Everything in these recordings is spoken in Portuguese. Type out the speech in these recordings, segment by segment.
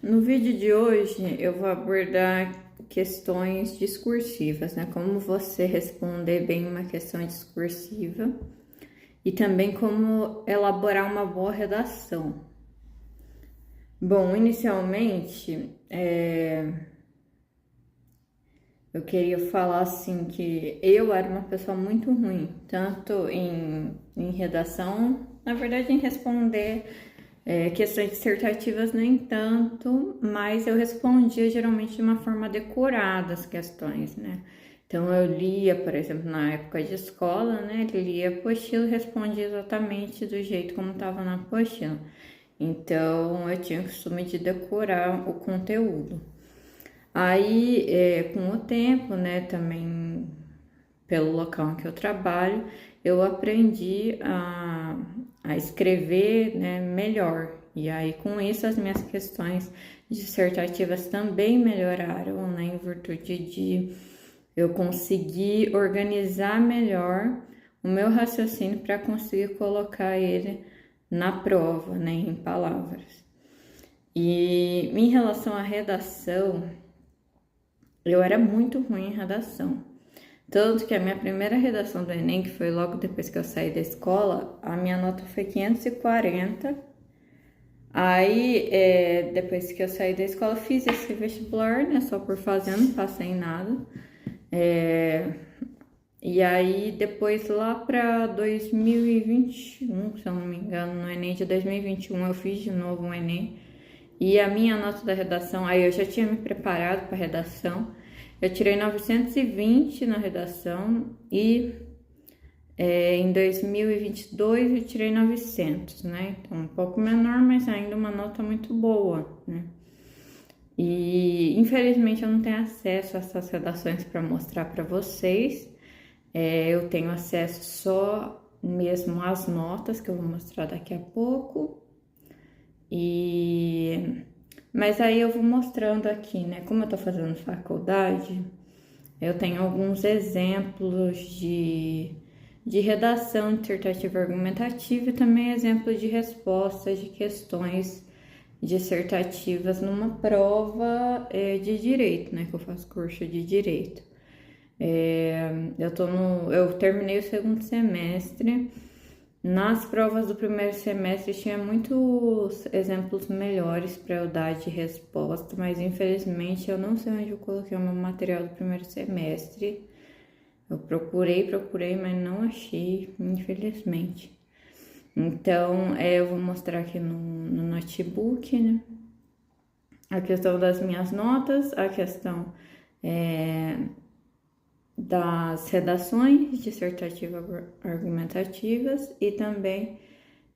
No vídeo de hoje eu vou abordar questões discursivas, né? Como você responder bem uma questão discursiva e também como elaborar uma boa redação. Bom, inicialmente, eu queria falar assim que eu era uma pessoa muito ruim, tanto em redação, na verdade em responder questões dissertativas nem tanto, mas eu respondia geralmente de uma forma decorada as questões, né? Então eu lia, por exemplo, na época de escola, né? Lia a apostila e respondia exatamente do jeito como estava na apostila. Então eu tinha o costume de decorar o conteúdo. Aí, com o tempo, né, também pelo local em que eu trabalho, eu aprendi a escrever, né, melhor. E aí, com isso, as minhas questões dissertativas também melhoraram, né, em virtude de eu conseguir organizar melhor o meu raciocínio para conseguir colocar ele na prova, né, em palavras. E em relação à redação, eu era muito ruim em redação. Tanto que a minha primeira redação do Enem, que foi logo depois que eu saí da escola, a minha nota foi 540. Aí, depois que eu saí da escola, eu fiz esse vestibular, né? Só por fazer, não passei em nada. E aí, depois, lá para 2021, se eu não me engano, no Enem de 2021, eu fiz de novo um Enem. E a minha nota da redação, aí eu já tinha me preparado para redação. Eu tirei 920 na redação e em 2022 eu tirei 900, né? Então, um pouco menor, mas ainda uma nota muito boa, né? E infelizmente eu não tenho acesso a essas redações para mostrar para vocês. Eu tenho acesso só mesmo às notas que eu vou mostrar daqui a pouco. Mas aí eu vou mostrando aqui, né? Como eu tô fazendo faculdade, eu tenho alguns exemplos de redação dissertativa argumentativa e também exemplos de respostas de questões dissertativas numa prova de direito, né? Que eu faço curso de direito. Eu terminei o segundo semestre. Nas provas do primeiro semestre tinha muitos exemplos melhores para eu dar de resposta, mas infelizmente eu não sei onde eu coloquei o meu material do primeiro semestre. Eu procurei, mas não achei, infelizmente. Então, eu vou mostrar aqui no notebook, né? A questão das minhas notas, a questão das redações dissertativas argumentativas e também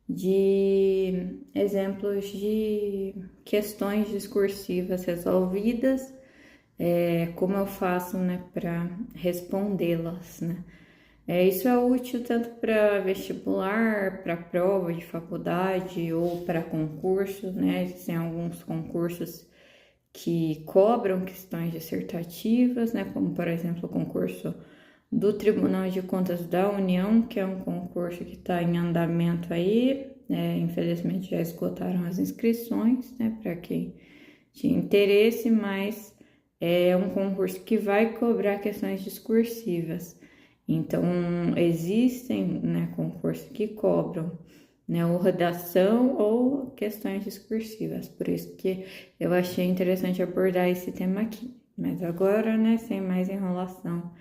de exemplos de questões discursivas resolvidas, como eu faço, né, para respondê-las, né? Isso é útil tanto para vestibular, para prova de faculdade ou para concursos, né? Existem alguns concursos que cobram questões dissertativas, né? Como, por exemplo, o concurso do Tribunal de Contas da União, que é um concurso que está em andamento aí. Infelizmente já esgotaram as inscrições, né? Para quem tinha interesse, mas é um concurso que vai cobrar questões discursivas. Então, existem, né, concursos que cobram, né, ou redação ou questões discursivas. Por isso que eu achei interessante abordar esse tema aqui. Mas agora, né, sem mais enrolação,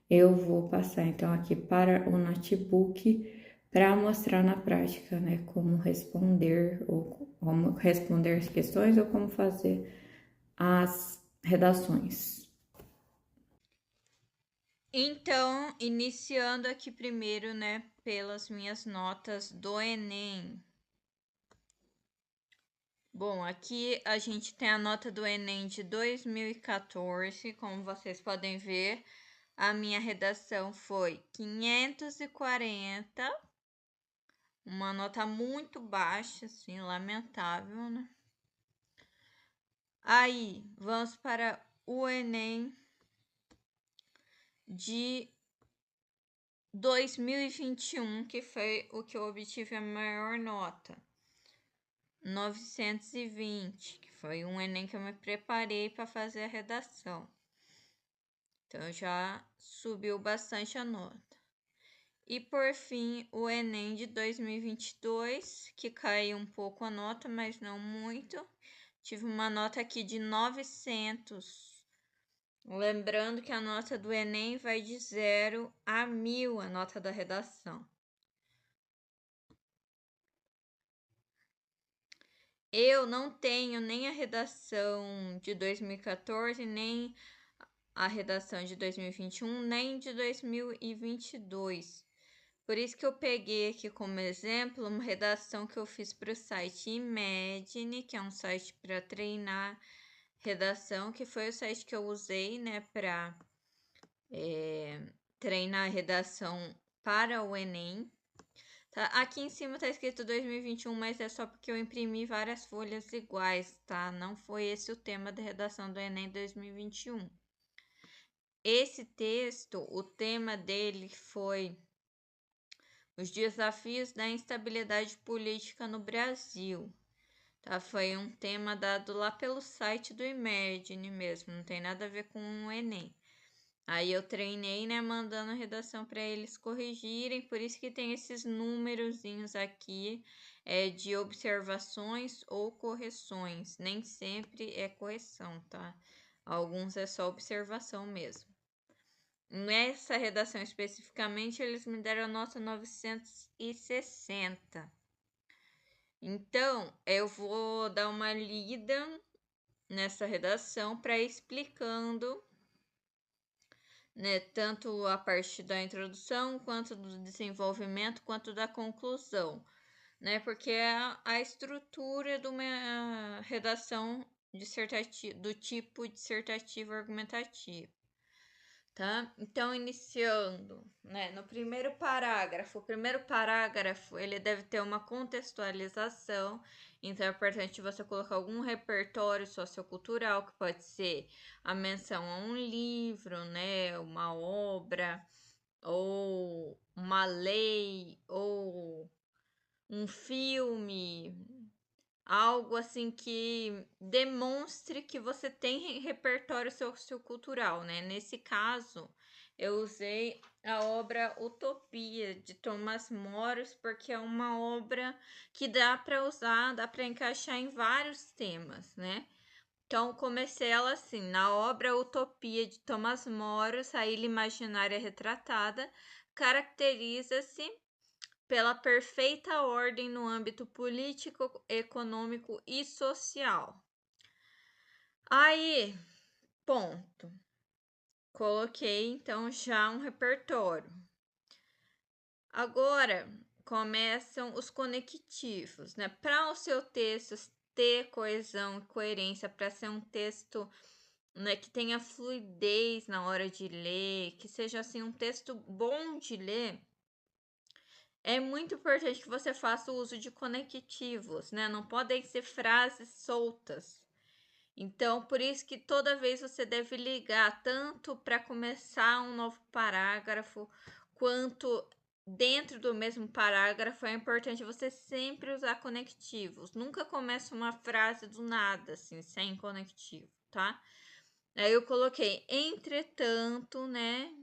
eu vou passar então aqui para o notebook para mostrar na prática, né, como responder ou como responder as questões ou como fazer as redações. Então, iniciando aqui primeiro, né, pelas minhas notas do Enem. Bom, aqui a gente tem a nota do Enem de 2014, como vocês podem ver, a minha redação foi 540, uma nota muito baixa, assim, lamentável, né? Aí, vamos para o Enem de 2021, que foi o que eu obtive a maior nota. 920, que foi um Enem que eu me preparei para fazer a redação. Então já subiu bastante a nota. E por fim, o Enem de 2022, que caiu um pouco a nota, mas não muito. Tive uma nota aqui de 900. Lembrando que a nota do Enem vai de 0 a 1000, a nota da redação. Eu não tenho nem a redação de 2014, nem a redação de 2021, nem de 2022. Por isso que eu peguei aqui como exemplo uma redação que eu fiz para o site Imagine, que é um site para treinar redação, que foi o site que eu usei, né, para treinar redação para o Enem. Tá? Aqui em cima tá escrito 2021, mas é só porque eu imprimi várias folhas iguais, tá? Não foi esse o tema da redação do Enem 2021. Esse texto, o tema dele foi os desafios da instabilidade política no Brasil. Tá? Foi um tema dado lá pelo site do Imagine mesmo, não tem nada a ver com o Enem. Aí eu treinei, né, mandando a redação para eles corrigirem, por isso que tem esses númerozinhos aqui de observações ou correções. Nem sempre é correção, tá? Alguns é só observação mesmo. Nessa redação especificamente, eles me deram a nota 960. Então, eu vou dar uma lida nessa redação para explicando, né, tanto a parte da introdução, quanto do desenvolvimento, quanto da conclusão, né, porque é a estrutura de uma redação dissertativa, do tipo dissertativo argumentativo. Tá? Então, iniciando, né, no primeiro parágrafo, o primeiro parágrafo, ele deve ter uma contextualização, então é importante você colocar algum repertório sociocultural, que pode ser a menção a um livro, né, uma obra, ou uma lei, ou um filme, algo assim que demonstre que você tem repertório sociocultural, né? Nesse caso, eu usei a obra Utopia de Thomas Moros, porque é uma obra que dá para usar, dá para encaixar em vários temas, né? Então, comecei ela assim, na obra Utopia de Thomas Moros, a ilha imaginária retratada caracteriza-se pela perfeita ordem no âmbito político, econômico e social. Aí, ponto. Coloquei então já um repertório. Agora começam os conectivos, né? Para o seu texto ter coesão e coerência, para ser um texto, né, que tenha fluidez na hora de ler, que seja assim um texto bom de ler, é muito importante que você faça o uso de conectivos, né? Não podem ser frases soltas. Então, por isso que toda vez você deve ligar tanto para começar um novo parágrafo, quanto dentro do mesmo parágrafo, é importante você sempre usar conectivos. Nunca comece uma frase do nada, assim, sem conectivo, tá? Aí eu coloquei, entretanto, né?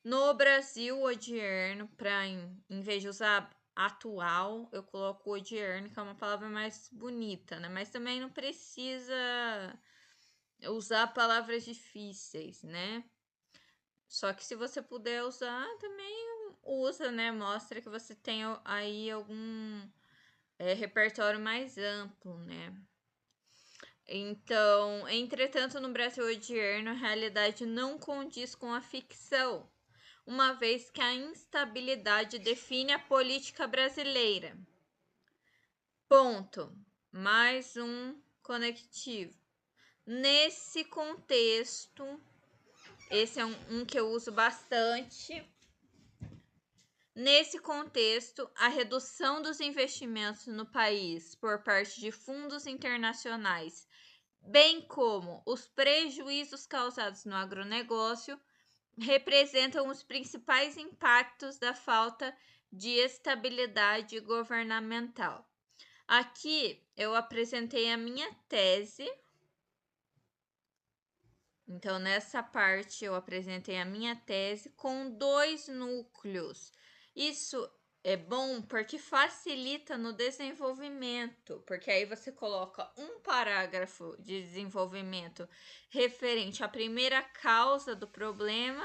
No Brasil odierno, para em vez de usar atual, eu coloco odierno, que é uma palavra mais bonita, né? Mas também não precisa usar palavras difíceis, né? Só que se você puder usar, também usa, né? Mostra que você tem aí algum repertório mais amplo, né? Então, entretanto, no Brasil odierno, a realidade não condiz com a ficção, uma vez que a instabilidade define a política brasileira. Ponto. Mais um conectivo. Nesse contexto, esse é um que eu uso bastante. Nesse contexto, a redução dos investimentos no país por parte de fundos internacionais, bem como os prejuízos causados no agronegócio, representam os principais impactos da falta de estabilidade governamental. Aqui eu apresentei a minha tese. Então, nessa parte eu apresentei a minha tese com 2 núcleos. Isso é bom porque facilita no desenvolvimento, porque aí você coloca um parágrafo de desenvolvimento referente à primeira causa do problema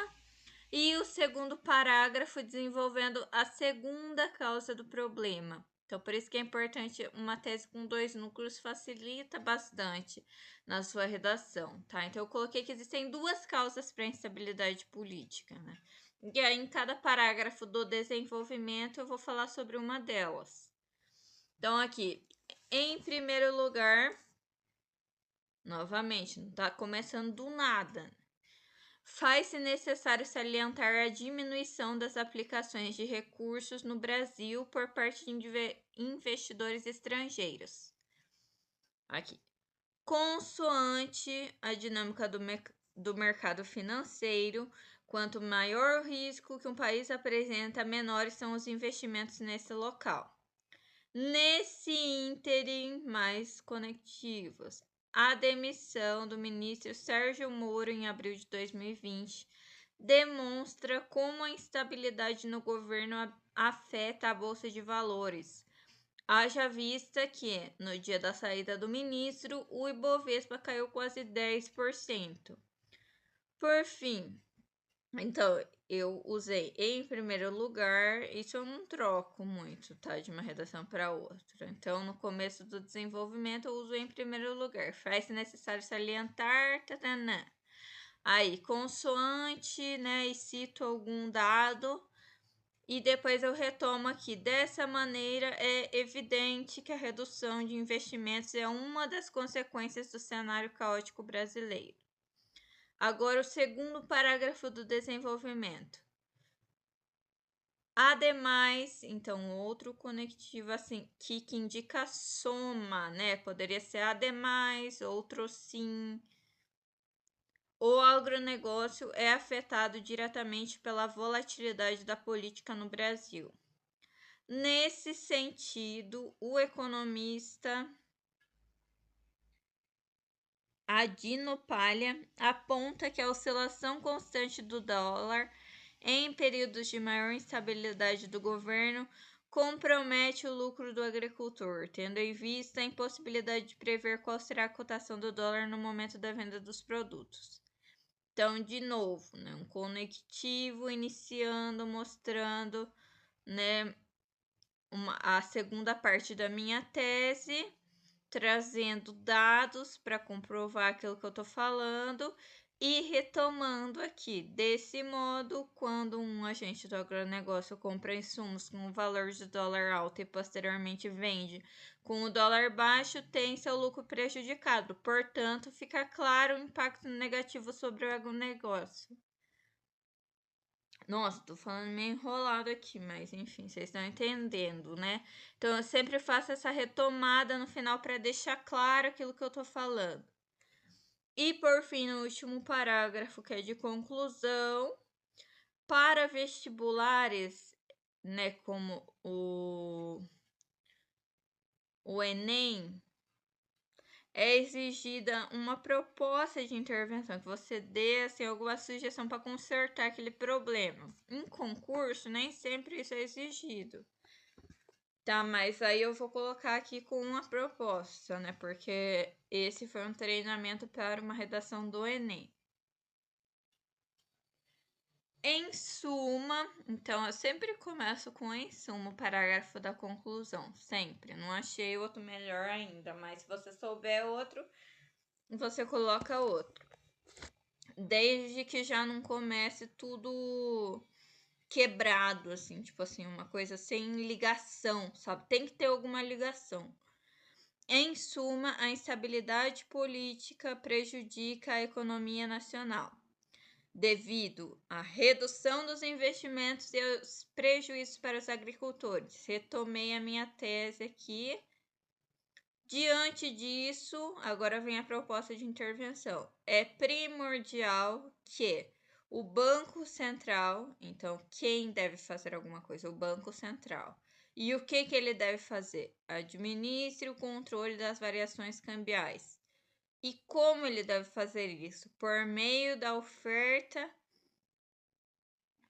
e o segundo parágrafo desenvolvendo a segunda causa do problema. Então, por isso que é importante uma tese com 2 núcleos, facilita bastante na sua redação, tá? Então, eu coloquei que existem 2 causas para a instabilidade política, né? E aí, em cada parágrafo do desenvolvimento, eu vou falar sobre uma delas. Então, aqui, em primeiro lugar, novamente, não tá começando do nada. Faz-se necessário salientar a diminuição das aplicações de recursos no Brasil por parte de investidores estrangeiros. Aqui. Consoante a dinâmica do mercado financeiro, quanto maior o risco que um país apresenta, menores são os investimentos nesse local. Nesse ínterim, mais conectivos. A demissão do ministro Sérgio Moro em abril de 2020 demonstra como a instabilidade no governo afeta a Bolsa de Valores. Haja vista que, no dia da saída do ministro, o Ibovespa caiu quase 10%. Por fim, então, eu usei em primeiro lugar, isso eu não troco muito, tá? De uma redação para outra. Então, no começo do desenvolvimento, eu uso em primeiro lugar. Faz-se necessário salientar, tatanã. Aí, consoante, né? E cito algum dado. E depois eu retomo aqui. Dessa maneira, é evidente que a redução de investimentos é uma das consequências do cenário caótico brasileiro. Agora, o segundo parágrafo do desenvolvimento. Ademais, então, outro conectivo assim, que indica soma, né? Poderia ser ademais, outro sim. O agronegócio é afetado diretamente pela volatilidade da política no Brasil. Nesse sentido, o economista Adino Palha aponta que a oscilação constante do dólar em períodos de maior instabilidade do governo compromete o lucro do agricultor, tendo em vista a impossibilidade de prever qual será a cotação do dólar no momento da venda dos produtos. Então, de novo, né, um conectivo iniciando, mostrando, né, a segunda parte da minha tese, trazendo dados para comprovar aquilo que eu estou falando e retomando aqui. Desse modo, quando um agente do agronegócio compra insumos com o valor de dólar alto e posteriormente vende com o dólar baixo, tem seu lucro prejudicado. Portanto, fica claro o impacto negativo sobre o agronegócio. Nossa, tô falando meio enrolado aqui, mas enfim, vocês estão entendendo, né? Então eu sempre faço essa retomada no final para deixar claro aquilo que eu tô falando. E por fim, no último parágrafo, que é de conclusão, para vestibulares, né, como o Enem, é exigida uma proposta de intervenção, que você dê assim, alguma sugestão para consertar aquele problema. Em concurso, nem sempre isso é exigido. Tá, mas aí eu vou colocar aqui com uma proposta, né? Porque esse foi um treinamento para uma redação do Enem. Em suma, então eu sempre começo com em suma o parágrafo da conclusão, sempre. Não achei outro melhor ainda, mas se você souber outro, você coloca outro. Desde que já não comece tudo quebrado, assim, tipo assim, uma coisa sem ligação, sabe? Tem que ter alguma ligação. Em suma, a instabilidade política prejudica a economia nacional, devido à redução dos investimentos e aos prejuízos para os agricultores. Retomei a minha tese aqui. Diante disso, agora vem a proposta de intervenção. É primordial que o Banco Central, então quem deve fazer alguma coisa? O Banco Central. E o que ele deve fazer? Administre o controle das variações cambiais. E como ele deve fazer isso? Por meio da oferta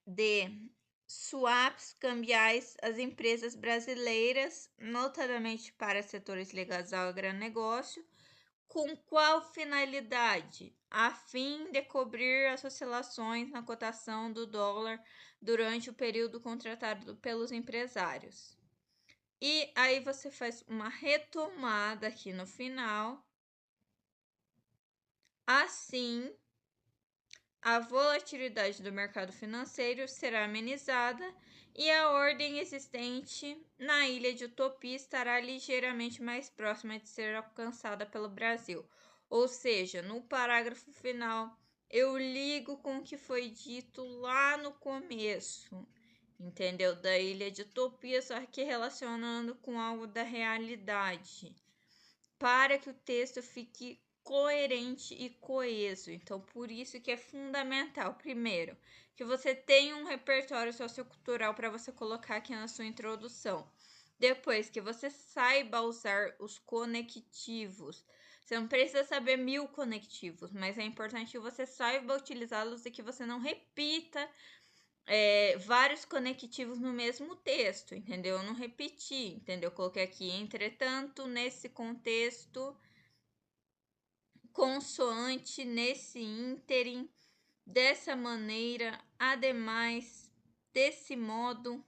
de swaps cambiais às empresas brasileiras, notadamente para setores ligados ao agronegócio. Com qual finalidade? A fim de cobrir as oscilações na cotação do dólar durante o período contratado pelos empresários. E aí você faz uma retomada aqui no final. Assim, a volatilidade do mercado financeiro será amenizada e a ordem existente na ilha de Utopia estará ligeiramente mais próxima de ser alcançada pelo Brasil. Ou seja, no parágrafo final, eu ligo com o que foi dito lá no começo, entendeu? Da ilha de Utopia, só que relacionando com algo da realidade, para que o texto fique coerente e coeso. Então, por isso que é fundamental, primeiro, que você tenha um repertório sociocultural para você colocar aqui na sua introdução. Depois, que você saiba usar os conectivos. Você não precisa saber 1000 conectivos, mas é importante que você saiba utilizá-los e que você não repita vários conectivos no mesmo texto, entendeu? Eu não repeti, entendeu? Eu coloquei aqui, entretanto, nesse contexto, consoante, nesse ínterim, dessa maneira, ademais, desse modo,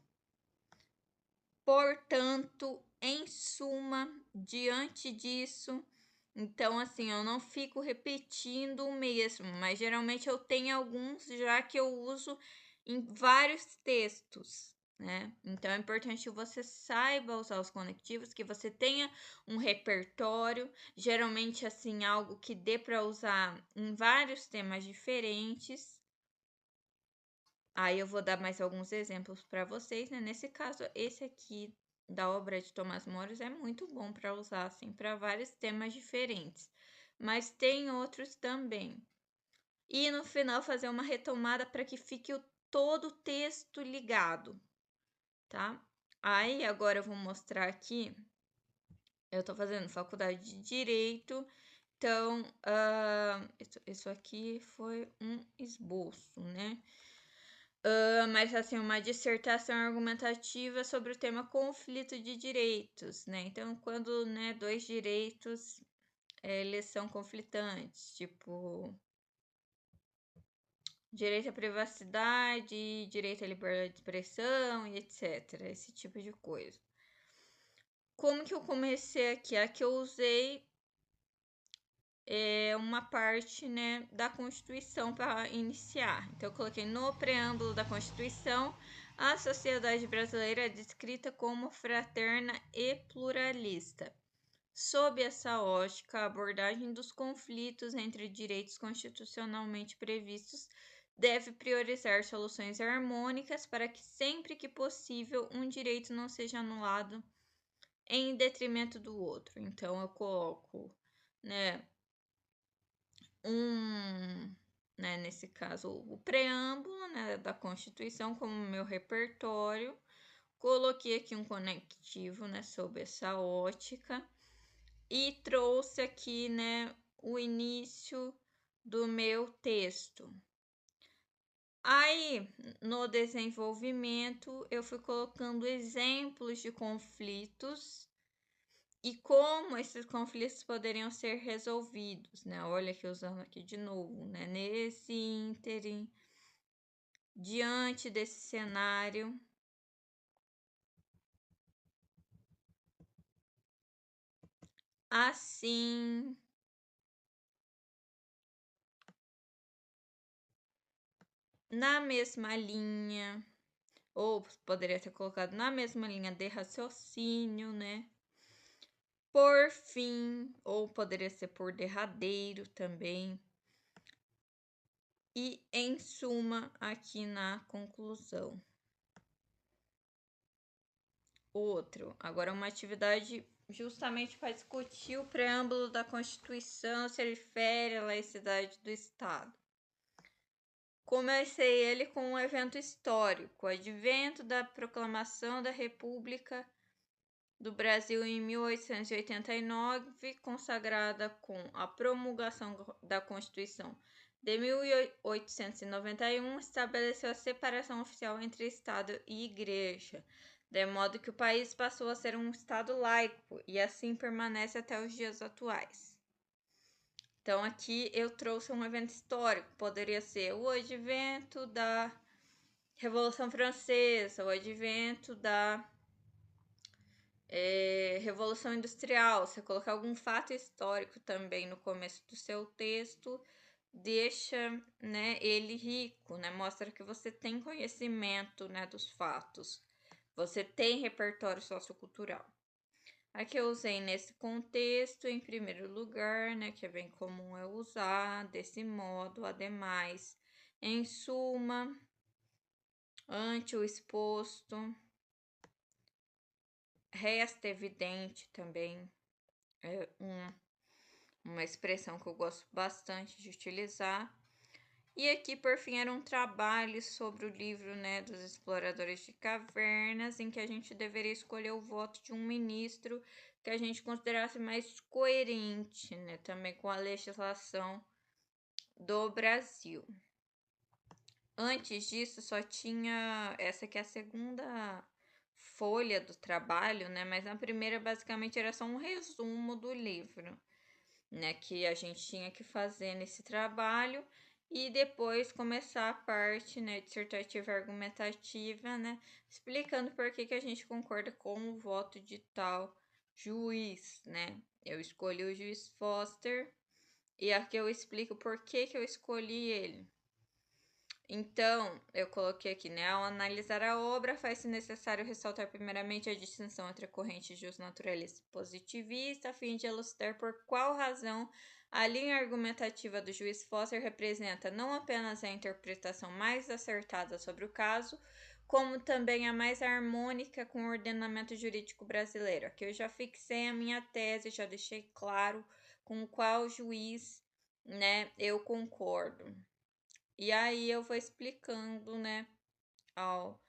portanto, em suma, diante disso. Então, assim, eu não fico repetindo o mesmo, mas geralmente eu tenho alguns já que eu uso em vários textos, né? Então é importante que você saiba usar os conectivos, que você tenha um repertório, geralmente assim, algo que dê para usar em vários temas diferentes. Aí eu vou dar mais alguns exemplos para vocês, né? Nesse caso, esse aqui da obra de Tomás Moro é muito bom para usar assim para vários temas diferentes, mas tem outros também. E no final fazer uma retomada para que fique todo o texto ligado, tá? Aí agora eu vou mostrar aqui. Eu tô fazendo faculdade de Direito, então isso aqui foi um esboço, né? Mas assim, uma dissertação argumentativa sobre o tema conflito de direitos, né? Então, quando, né, dois direitos eles são conflitantes, tipo direito à privacidade, direito à liberdade de expressão e etc. Esse tipo de coisa. Como que eu comecei aqui? Aqui eu usei uma parte, né, da Constituição para iniciar. Então, eu coloquei no preâmbulo da Constituição, a sociedade brasileira é descrita como fraterna e pluralista. Sob essa ótica, a abordagem dos conflitos entre direitos constitucionalmente previstos deve priorizar soluções harmônicas para que, sempre que possível, um direito não seja anulado em detrimento do outro. Então, eu coloco, né, nesse caso, o preâmbulo, né, da Constituição como meu repertório. Coloquei aqui um conectivo, né, sob essa ótica e trouxe aqui, né, o início do meu texto. Aí, no desenvolvimento, eu fui colocando exemplos de conflitos e como esses conflitos poderiam ser resolvidos, né? Olha aqui, usando aqui de novo, né? Nesse ínterim, diante desse cenário, assim, na mesma linha, ou poderia ter colocado na mesma linha de raciocínio, né? Por fim, ou poderia ser por derradeiro também. E em suma, aqui na conclusão. Outro, agora uma atividade justamente para discutir o preâmbulo da Constituição, se ele fere a laicidade do Estado. Comecei ele com um evento histórico, o advento da proclamação da República do Brasil em 1889, consagrada com a promulgação da Constituição de 1891, estabeleceu a separação oficial entre Estado e Igreja, de modo que o país passou a ser um Estado laico e assim permanece até os dias atuais. Então, aqui eu trouxe um evento histórico, poderia ser o advento da Revolução Francesa, o advento da Revolução Industrial. Você colocar algum fato histórico também no começo do seu texto, deixa, né, ele rico, né, mostra que você tem conhecimento, né, dos fatos, você tem repertório sociocultural. Aqui eu usei nesse contexto, em primeiro lugar, né, que é bem comum eu usar desse modo, ademais, em suma, ante o exposto, resta evidente também, é uma expressão que eu gosto bastante de utilizar. E aqui, por fim, era um trabalho sobre o livro, né, dos exploradores de cavernas, em que a gente deveria escolher o voto de um ministro que a gente considerasse mais coerente, né, também com a legislação do Brasil. Antes disso, só tinha essa aqui é a segunda folha do trabalho, né, mas na primeira basicamente era só um resumo do livro, né, que a gente tinha que fazer nesse trabalho e depois começar a parte, né, dissertativa argumentativa, né, explicando por que a gente concorda com o voto de tal juiz, né. Eu escolhi o juiz Foster e aqui eu explico por que eu escolhi ele. Então, eu coloquei aqui, né? Ao analisar a obra, faz-se necessário ressaltar primeiramente a distinção entre a corrente justnaturalista e positivista, a fim de elucidar por qual razão a linha argumentativa do juiz Foster representa não apenas a interpretação mais acertada sobre o caso, como também a mais harmônica com o ordenamento jurídico brasileiro. Aqui eu já fixei a minha tese, já deixei claro com qual juiz, né, eu concordo. E aí eu vou explicando, né, ao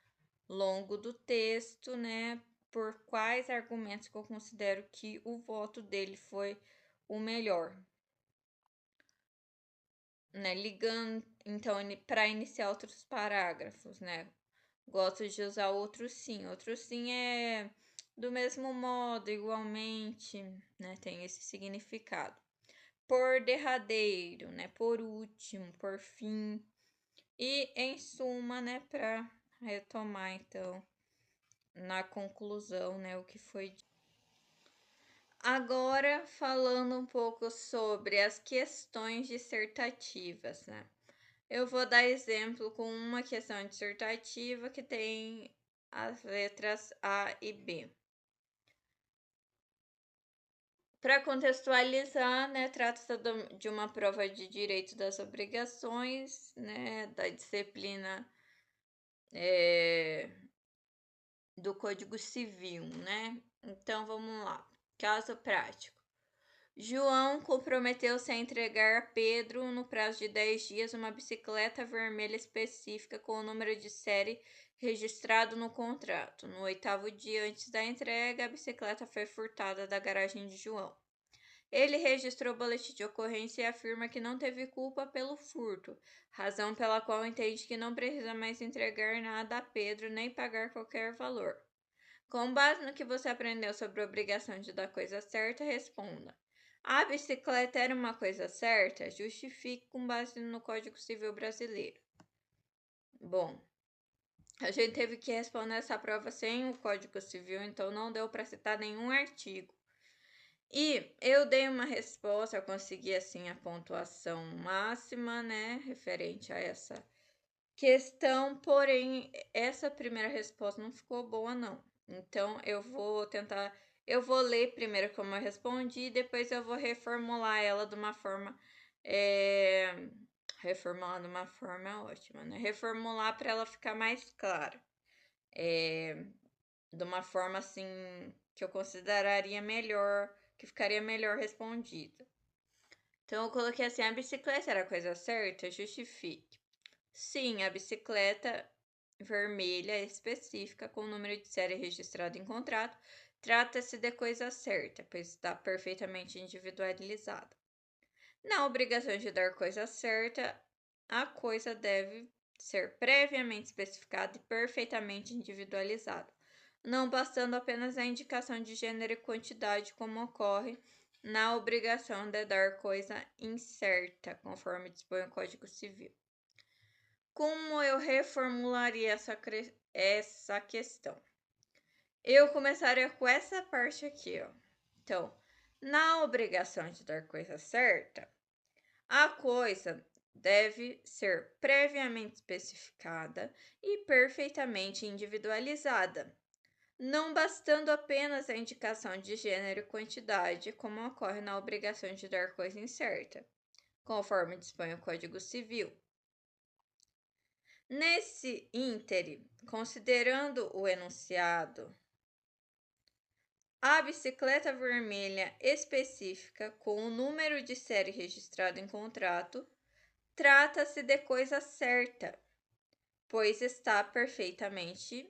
longo do texto, né, por quais argumentos que eu considero que o voto dele foi o melhor. Né, ligando, então, para iniciar outros parágrafos, né, gosto de usar outro sim. Outro sim é do mesmo modo, igualmente, né, tem esse significado. Por derradeiro, né, por último, por fim. E em suma, né, para retomar então na conclusão, né, o que foi dito. Agora falando um pouco sobre as questões dissertativas, né? Eu vou dar exemplo com uma questão dissertativa que tem as letras A e B. Para contextualizar, né, trata-se de uma prova de direito das obrigações, né, da disciplina do Código Civil, né? Então vamos lá. Caso prático. João comprometeu-se a entregar a Pedro, no prazo de 10 dias, uma bicicleta vermelha específica com o número de série registrado no contrato. No 8º dia antes da entrega, a bicicleta foi furtada da garagem de João. Ele registrou o boletim de ocorrência e afirma que não teve culpa pelo furto, razão pela qual entende que não precisa mais entregar nada a Pedro nem pagar qualquer valor. Com base no que você aprendeu sobre a obrigação de dar coisa certa, responda. A bicicleta era uma coisa certa? Justifique com base no Código Civil Brasileiro. Bom, a gente teve que responder essa prova sem o Código Civil, então não deu para citar nenhum artigo. E eu dei uma resposta, eu consegui assim a pontuação máxima, né, referente a essa questão, porém essa primeira resposta não ficou boa não. Então eu vou ler primeiro como eu respondi, depois eu vou reformular ela de uma forma reformular de uma forma ótima, né? Reformular para ela ficar mais clara. De uma forma assim que eu consideraria melhor, que ficaria melhor respondida. Então eu coloquei assim: a bicicleta era a coisa certa? Justifique. Sim, a bicicleta vermelha específica com o número de série registrado em contrato Trata-se de coisa certa, pois está perfeitamente individualizada. Na obrigação de dar coisa certa, a coisa deve ser previamente especificada e perfeitamente individualizada, não bastando apenas a indicação de gênero e quantidade, como ocorre na obrigação de dar coisa incerta, conforme dispõe o Código Civil. Como eu reformularia essa questão? Eu começaria com essa parte aqui, ó. Então, na obrigação de dar coisa certa, a coisa deve ser previamente especificada e perfeitamente individualizada, não bastando apenas a indicação de gênero e quantidade, como ocorre na obrigação de dar coisa incerta, conforme dispõe o Código Civil. Nesse íntere, considerando o enunciado, a bicicleta vermelha específica com o número de série registrado em contrato trata-se de coisa certa, pois está perfeitamente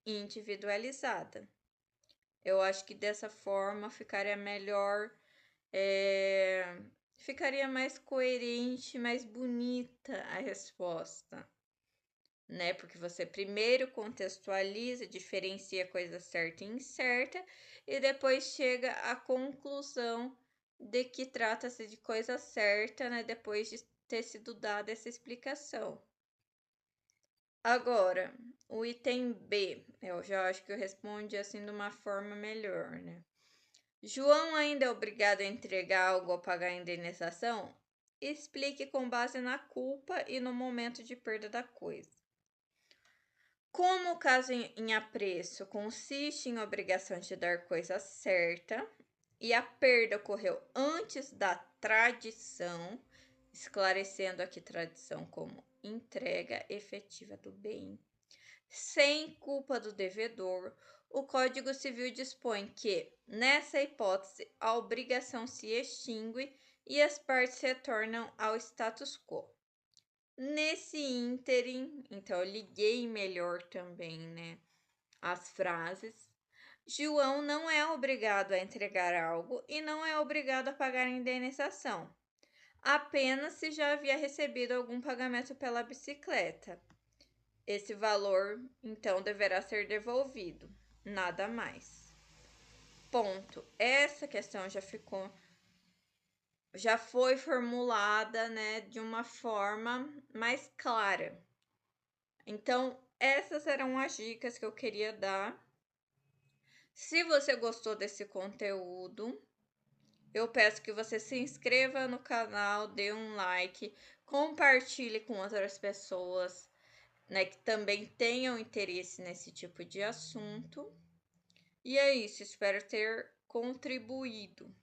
individualizada. Eu acho que dessa forma ficaria melhor, ficaria mais coerente, mais bonita a resposta, né? Porque você primeiro contextualiza, diferencia coisa certa e incerta, e depois chega à conclusão de que trata-se de coisa certa, né? Depois de ter sido dada essa explicação. Agora, o item B, eu já acho que eu respondi assim de uma forma melhor, né? João ainda é obrigado a entregar algo ou pagar a indenização? Explique com base na culpa e no momento de perda da coisa. Como o caso em apreço consiste em obrigação de dar coisa certa e a perda ocorreu antes da tradição, esclarecendo aqui tradição como entrega efetiva do bem, sem culpa do devedor, o Código Civil dispõe que, nessa hipótese, a obrigação se extingue e as partes retornam ao status quo. Nesse ínterim, então eu liguei melhor também, né, as frases. João não é obrigado a entregar algo e não é obrigado a pagar a indenização, apenas se já havia recebido algum pagamento pela bicicleta. Esse valor, então, deverá ser devolvido, nada mais. Ponto. Essa questão já foi formulada, né, de uma forma mais clara. Então, essas eram as dicas que eu queria dar. Se você gostou desse conteúdo, eu peço que você se inscreva no canal, dê um like, compartilhe com outras pessoas, né, que também tenham interesse nesse tipo de assunto. E é isso, espero ter contribuído.